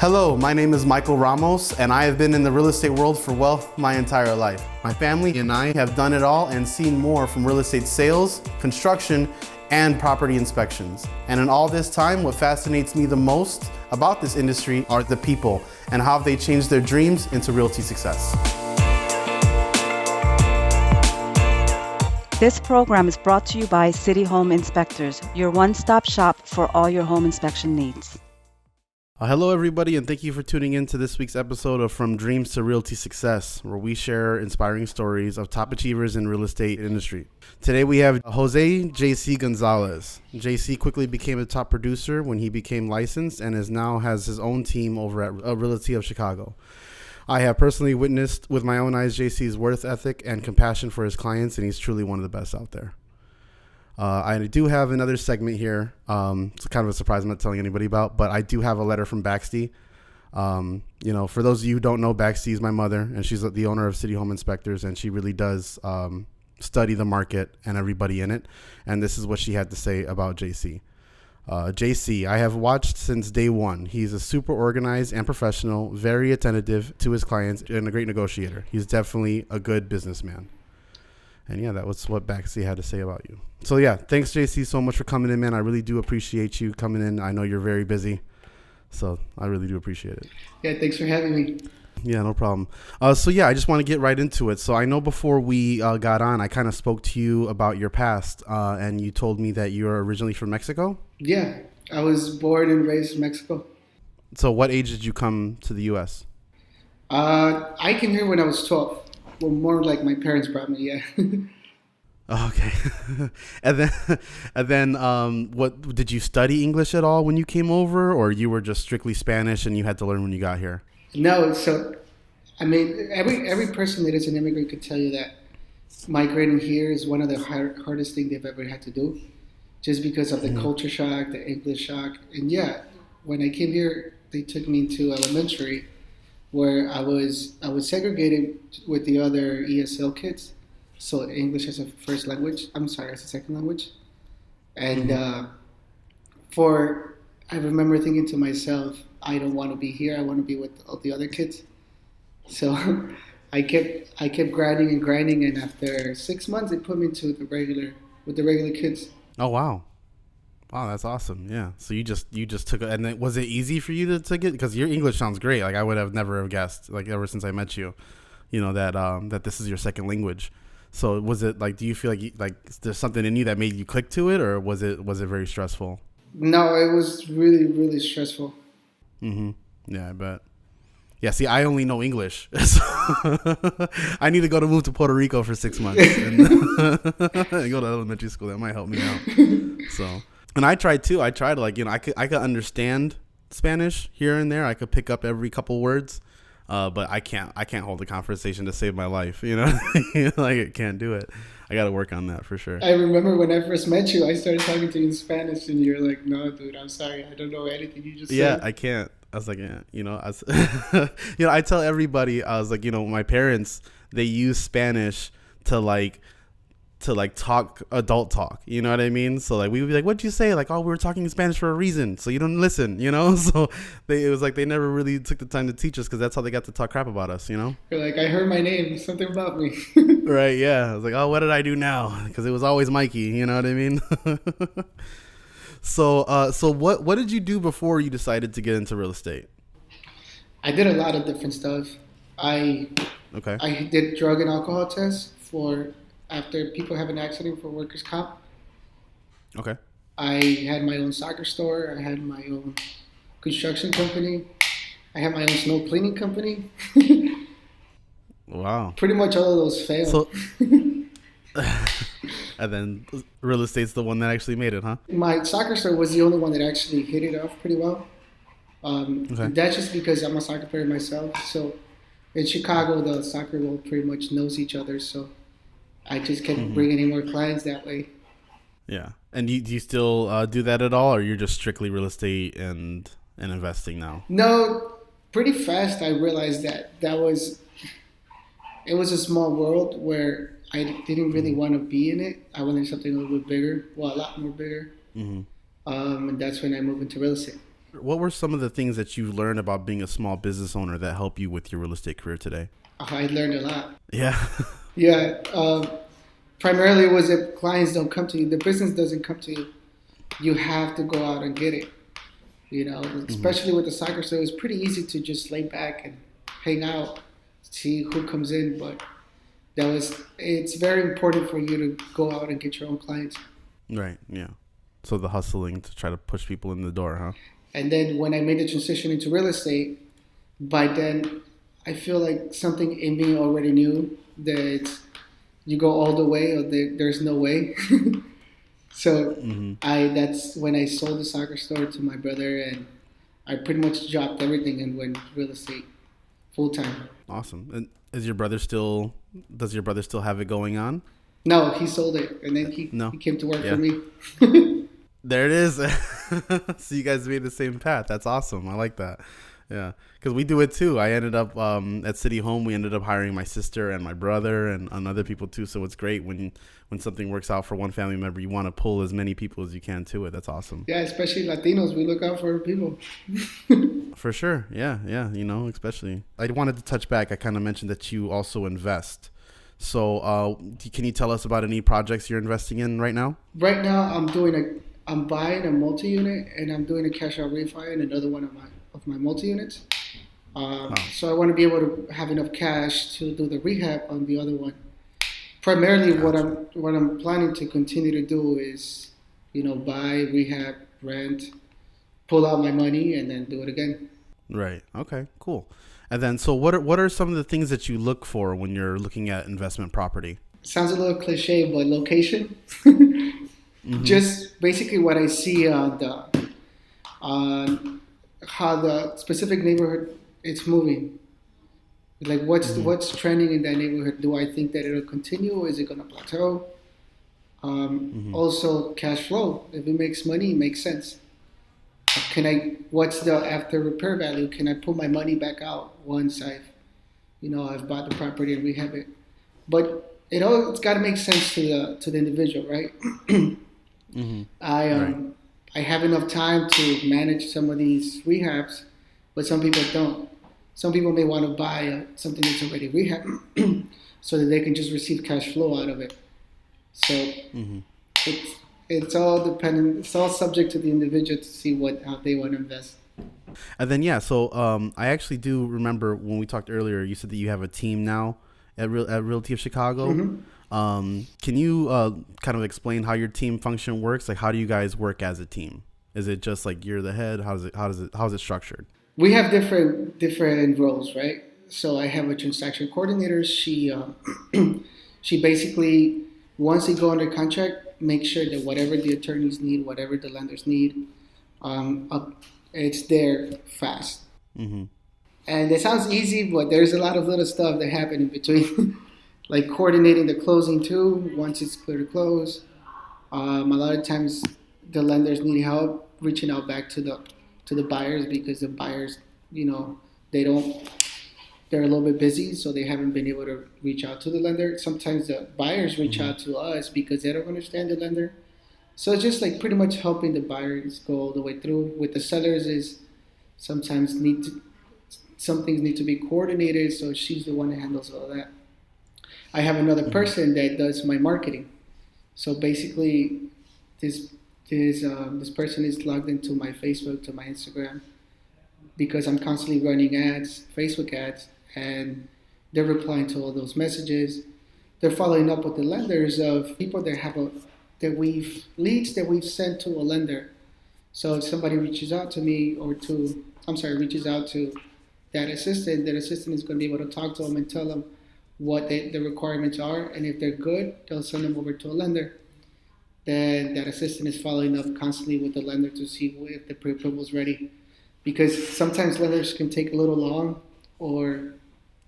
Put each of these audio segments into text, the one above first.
Hello, my name is Michael Ramos, and I have been in the real estate world for, my entire life. My family and I have done it all and seen more from real estate sales, construction, and property inspections. And in all this time, what fascinates me the most about this industry are the people and how they changed their dreams into realty success. This program is brought to you by City Home Inspectors, your one-stop shop for all your home inspection needs. Hello, everybody, and thank you for tuning in to this week's episode of From Dreams to Realty Success, where we share inspiring stories of top achievers in real estate industry. Today, we have Jose JC Gonzalez. JC quickly became a top producer when he became licensed and now has his own team over at Realty of Chicago. I have personally witnessed with my own eyes JC's worth ethic and compassion for his clients, and he's truly one of the best out there. I do have another segment here. It's kind of a surprise I'm not telling anybody about, but I do have a letter from Baxty. For those of you who don't know, Baxty is my mother, and she's the owner of City Home Inspectors, and she really does study the market and everybody in it. And this is what she had to say about JC. JC, I have watched since day one. He's a super organized and professional, very attentive to his clients, and a great negotiator. He's definitely a good businessman. And yeah, that was what Baxi had to say about you. So yeah, thanks JC so much for coming in, man. I really do appreciate you coming in. I know you're very busy, so I really do appreciate it. Yeah, thanks for having me. Yeah, no problem. I just want to get right into it. So I know before we got on, I kind of spoke to you about your past, and you told me that you're originally from Mexico? Yeah, I was born and raised in Mexico. So what age did you come to the U.S.? I came here when I was 12. Well, more like my parents brought me, yeah. Okay. and then what did you study English at all when you came over, or you were just strictly Spanish and you had to learn when you got here? No, so I mean every person that is an immigrant could tell you that migrating here is one of the hardest things they've ever had to do, just because of the culture shock, the English shock. And yeah, when I came here, they took me to elementary, where I was segregated with the other ESL kids, so English as a first language. I'm sorry, as a second language. And I remember thinking to myself, I don't want to be here. I want to be with all the other kids. So I kept grinding, and after 6 months, they put me with the regular kids. Oh wow. Wow, that's awesome. Yeah. So you just took it. And then, was it easy for you to take it? Because your English sounds great. Like, I would have never guessed, like, ever since I met you, that this is your second language. So was it like, do you feel like there's something in you that made you click to it, or was it very stressful? No, it was really, really stressful. Mm-hmm. Yeah, I bet. Yeah, see, I only know English. So I need to move to Puerto Rico for 6 months and go to elementary school. That might help me out. So. And I tried too. I could understand Spanish here and there. I could pick up every couple words, but I can't hold a conversation to save my life. Like, I can't do it. I got to work on that for sure. I remember when I first met you, I started talking to you in Spanish, and you're like, "No, dude, I'm sorry, I don't know anything you just said." Yeah, I can't. I was like, yeah, I tell everybody, I was like, my parents, they use Spanish to talk adult talk, you know what I mean? So like, we would be like, what'd you say? Like, oh, we were talking in Spanish for a reason, so you don't listen, So it was like they never really took the time to teach us, because that's how they got to talk crap about us, You're like, I heard my name, something about me. Right, yeah. I was like, oh, what did I do now? Because it was always Mikey, you know what I mean? So what did you do before you decided to get into real estate? I did a lot of different stuff. I did drug and alcohol tests after people have an accident for workers' comp. Okay. I had my own soccer store. I had my own construction company. I had my own snow cleaning company. Wow. Pretty much all of those failed. So, and then real estate's the one that actually made it, huh? My soccer store was the only one that actually hit it off pretty well. That's just because I'm a soccer player myself. So in Chicago, the soccer world pretty much knows each other. So I just kept bringing in more clients that way. Yeah. And do you still do that at all, or you're just strictly real estate and investing now? No, pretty fast I realized that it was a small world where I didn't really want to be in it. I wanted something a little bit bigger, a lot more bigger. And that's when I moved into real estate. What were some of the things that you learned about being a small business owner that help you with your real estate career today? I learned a lot. Yeah. Yeah. Primarily was that clients don't come to you. The business doesn't come to you. You have to go out and get it. You know, especially with the soccer store, it's pretty easy to just lay back and hang out, see who comes in. But it's very important for you to go out and get your own clients. Right. Yeah. So the hustling to try to push people in the door, huh? And then when I made the transition into real estate, by then I feel like something in me already knew that you go all the way or there's no way. So that's when I sold the soccer store to my brother, and I pretty much dropped everything and went real estate full time. Awesome. And does your brother still have it going on? No, he sold it, and then he came to work for me. There it is. So you guys made the same path. That's awesome. I like that. Yeah, because we do it too. I ended up at City Home. We ended up hiring my sister and my brother and other people too. So it's great when something works out for one family member. You want to pull as many people as you can to it. That's awesome. Yeah, especially Latinos. We look out for people. For sure. Yeah. You know, especially. I wanted to touch back. I kind of mentioned that you also invest. So can you tell us about any projects you're investing in right now? Right now, I'm buying a multi-unit, and I'm doing a cash out refi in another one of my multi-units. So I want to be able to have enough cash to do the rehab on the other one. Primarily, gotcha. what I'm planning to continue to do is, buy, rehab, rent, pull out my money, and then do it again. Right. Okay. Cool. And then, so what are some of the things that you look for when you're looking at investment property? Sounds a little cliche, but location. Just basically what I see on how the specific neighborhood it's moving. Like what's trending in that neighborhood? Do I think that it'll continue, or is it going to plateau? Also, cash flow. If it makes money, it makes sense. What's the after repair value? Can I pull my money back out once I've bought the property and rehab it? But it's got to make sense to the individual, right? I have enough time to manage some of these rehabs, but some people don't. Some people may want to buy something that's already rehabbed so that they can just receive cash flow out of it. So it's all dependent. It's all subject to the individual to see how they want to invest. And then so I actually do remember when we talked earlier, you said that you have a team now at Realty of Chicago. Can you kind of explain how your team function works? Like, how do you guys work as a team? Is it just like you're the head? How is it structured? We have different roles, right? So I have a transaction coordinator. She basically, once they go under contract, make sure that whatever the attorneys need, whatever the lenders need, it's there fast. And it sounds easy, but there's a lot of little stuff that happen in between. Like coordinating the closing too, once it's clear to close. A lot of times the lenders need help reaching out back to the buyers, because the buyers, they're a little bit busy, so they haven't been able to reach out to the lender. Sometimes the buyers reach out to us because they don't understand the lender. So it's just like pretty much helping the buyers go all the way through. With the sellers is sometimes some things need to be coordinated, so she's the one that handles all that. I have another person that does my marketing. So basically, this person is logged into my Facebook, to my Instagram, because I'm constantly running ads, Facebook ads, and they're replying to all those messages. They're following up with the lenders of people that leads that we've sent to a lender. So if somebody reaches out to me reaches out to that assistant is going to be able to talk to them and tell them what the requirements are, and if they're good, they'll send them over to a lender. Then that assistant is following up constantly with the lender to see if the pre-approval is ready, because sometimes lenders can take a little long, or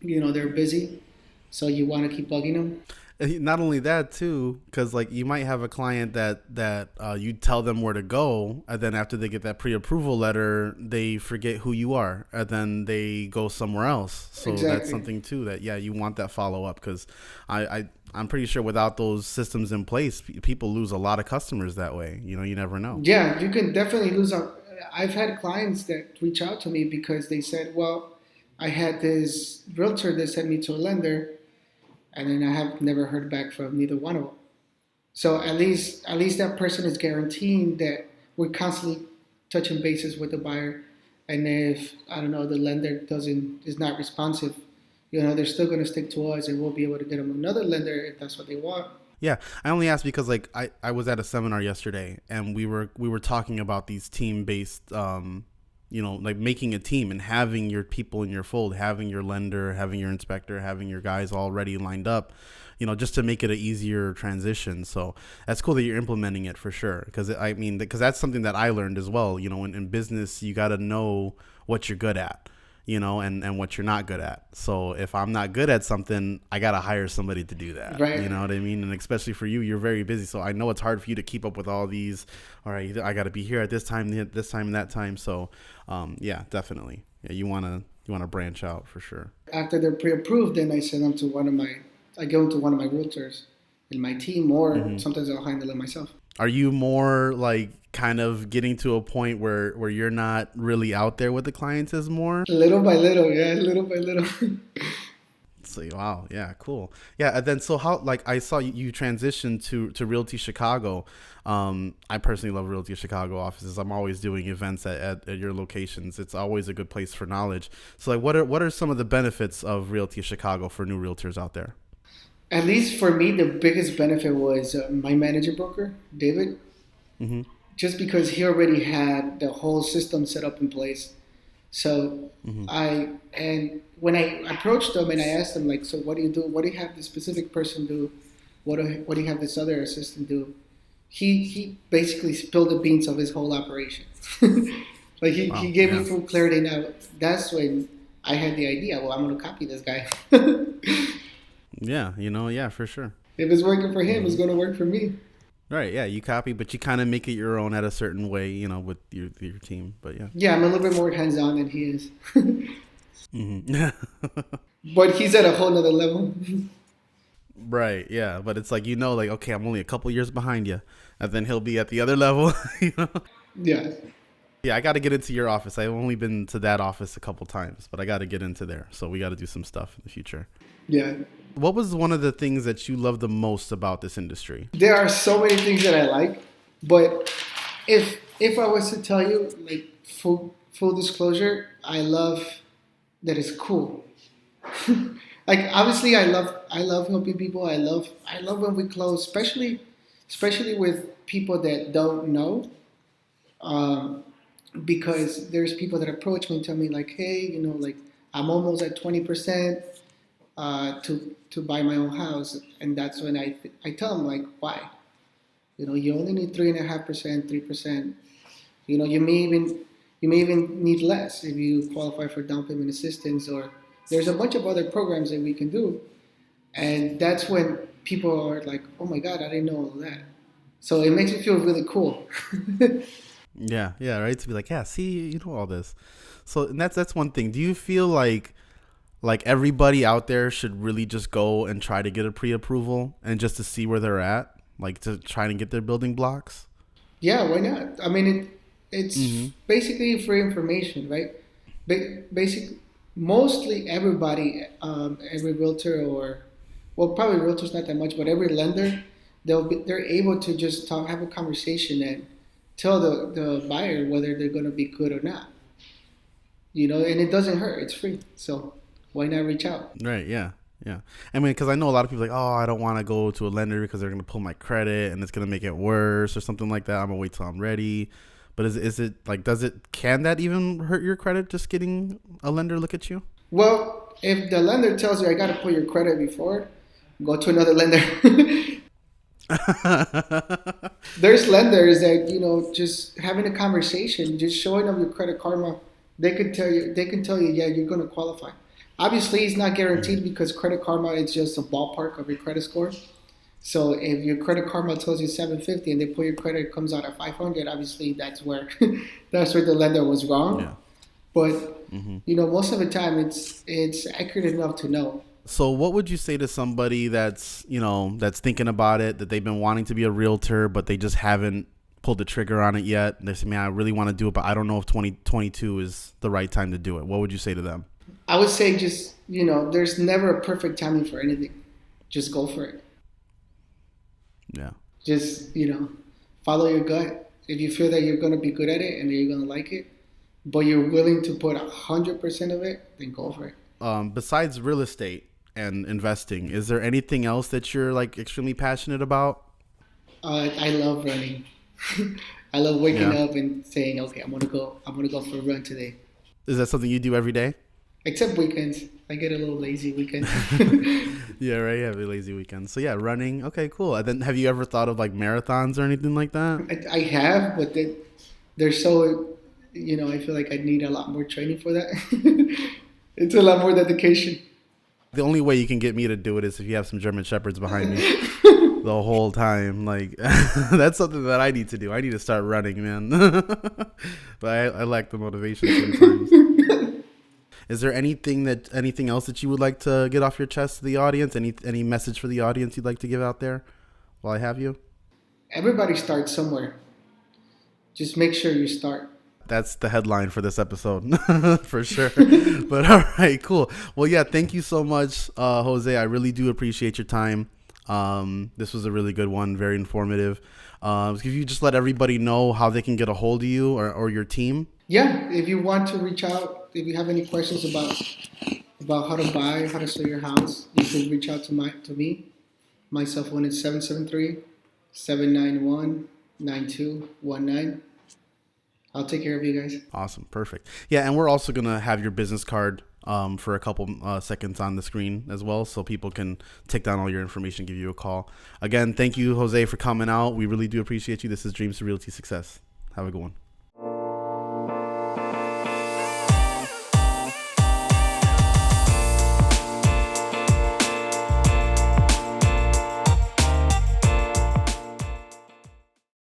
they're busy, so you want to keep bugging them. Not only that too, because like you might have a client that you tell them where to go, and then after they get that pre-approval letter, they forget who you are, and then they go somewhere else. So exactly. That's something too that you want that follow up, because I'm pretty sure without those systems in place, people lose a lot of customers that way. You never know. Yeah, you can definitely lose I've had clients that reach out to me because they said, well, I had this realtor that sent me to a lender, and then I have never heard back from neither one of them. So at least that person is guaranteeing that we're constantly touching bases with the buyer. And if, I don't know, the lender is not responsive, they're still going to stick to us, and we'll be able to get them another lender if that's what they want. Yeah, I only asked because like I was at a seminar yesterday, and we were talking about these team-based, like making a team and having your people in your fold, having your lender, having your inspector, having your guys already lined up, just to make it an easier transition. So that's cool that you're implementing it for sure. Because that's something that I learned as well. In business, you got to know what you're good at, and what you're not good at. So if I'm not good at something, I got to hire somebody to do that. Right. You know what I mean? And especially for you, you're very busy. So I know it's hard for you to keep up with all these. All right, I got to be here at this time, and that time. So yeah, definitely. Yeah, you want to branch out for sure. After they're pre-approved, then I send them to I go to one of my realtors in my team, or sometimes I'll handle it myself. Are you more like kind of getting to a point where you're not really out there with the clients as more? Little by little, yeah, little by little. So, wow, yeah, cool. Yeah, and then so how, like, I saw you transitioned to Realty Chicago. I personally love Realty of Chicago offices. I'm always doing events at your locations. It's always a good place for knowledge. So, like, what are some of the benefits of Realty of Chicago for new realtors out there? At least for me, the biggest benefit was my manager broker, David. Mm-hmm. Just because he already had the whole system set up in place. So when I approached him and I asked him, like, so what do you do? What do you have this specific person do? What do you have this other assistant do? He basically spilled the beans of his whole operation. Like he gave me full clarity. Now that's when I had the idea. Well, I'm going to copy this guy. Yeah, for sure. If it's working for him, it's going to work for me. Right, yeah, you copy, but you kind of make it your own at a certain way, with your team. But yeah. Yeah, I'm a little bit more hands-on than he is. Mm-hmm. But he's at a whole nother level. Right, yeah, but it's like, like, okay, I'm only a couple years behind you, and then he'll be at the other level. Yeah. Yeah, I got to get into your office. I've only been to that office a couple times, but I got to get into there. So we got to do some stuff in the future. Yeah. What was one of the things that you love the most about this industry? There are so many things that I like, but if I was to tell you, like, full disclosure, I love that it's cool. Like, obviously, I love helping people. I love when we close, especially with people that don't know, because there's people that approach me and tell me, like, hey, like, I'm almost at 20%. To buy my own house, and that's when I tell them, like, why? You only need 3.5%, 3%. You may even need less if you qualify for down payment assistance, or there's a bunch of other programs that we can do, and that's when people are like, oh my God, I didn't know all that. So it makes me feel really cool. Yeah, right. To be like, yeah, see, you know all this. So and that's one thing. Do you feel like everybody out there should really just go and try to get a pre-approval and just to see where they're at, like to try and get their building blocks? Yeah, why not? I mean, it's basically free information, right? Basically, mostly everybody, every realtor probably realtors not that much, but every lender, they're able to just have a conversation and tell the buyer whether they're going to be good or not. And it doesn't hurt. It's free. So why not reach out? Right, yeah. I mean, because I know a lot of people like, oh, I don't want to go to a lender because they're going to pull my credit and it's going to make it worse or something like that. I'm going to wait till I'm ready. But is it like, can that even hurt your credit, just getting a lender look at you? Well, if the lender tells you I got to pull your credit before, go to another lender. There's lenders that, just having a conversation, just showing them your Credit Karma, they can tell you, yeah, you're going to qualify. Obviously, it's not guaranteed because Credit Karma is just a ballpark of your credit score. So if your Credit Karma tells you 750 and they pull your credit, it comes out at 500, obviously that's where the lender was wrong. Yeah. But most of the time it's accurate enough to know. So what would you say to somebody that's thinking about it, that they've been wanting to be a realtor, but they just haven't pulled the trigger on it yet. They say, man, I really want to do it, but I don't know if 2022 is the right time to do it. What would you say to them? I would say just, there's never a perfect timing for anything. Just go for it. Yeah. Just, follow your gut. If you feel that you're going to be good at it and that you're going to like it, but you're willing to put 100% of it, then go for it. Besides real estate and investing, is there anything else that you're like extremely passionate about? I love running. I love waking up and saying, okay, I'm gonna go for a run today. Is that something you do every day? Except weekends. I get a little lazy weekends. Yeah, right. You have a lazy weekend. So yeah, running. Okay, cool. And then have you ever thought of like marathons or anything like that? I have, but they're so, I feel like I need a lot more training for that. It's a lot more dedication. The only way you can get me to do it is if you have some German Shepherds behind me the whole time. Like that's something that I need to do. I need to start running, man. But I lack the motivation sometimes. Is there anything else that you would like to get off your chest to the audience? Any message for the audience you'd like to give out there while I have you? Everybody starts somewhere. Just make sure you start. That's the headline for this episode for sure. But all right, cool. Well, yeah, thank you so much, Jose. I really do appreciate your time. This was a really good one, very informative. If you just let everybody know how they can get a hold of you or your team. Yeah, if you want to reach out, if you have any questions about how to buy, how to sell your house, you can reach out to me. My cell phone is 773-791-9219. I'll take care of you guys. Awesome. Perfect. Yeah. And we're also going to have your business card for a couple seconds on the screen as well, so people can take down all your information, give you a call. Again, thank you, Jose, for coming out. We really do appreciate you. This is Dreams to Realty Success. Have a good one.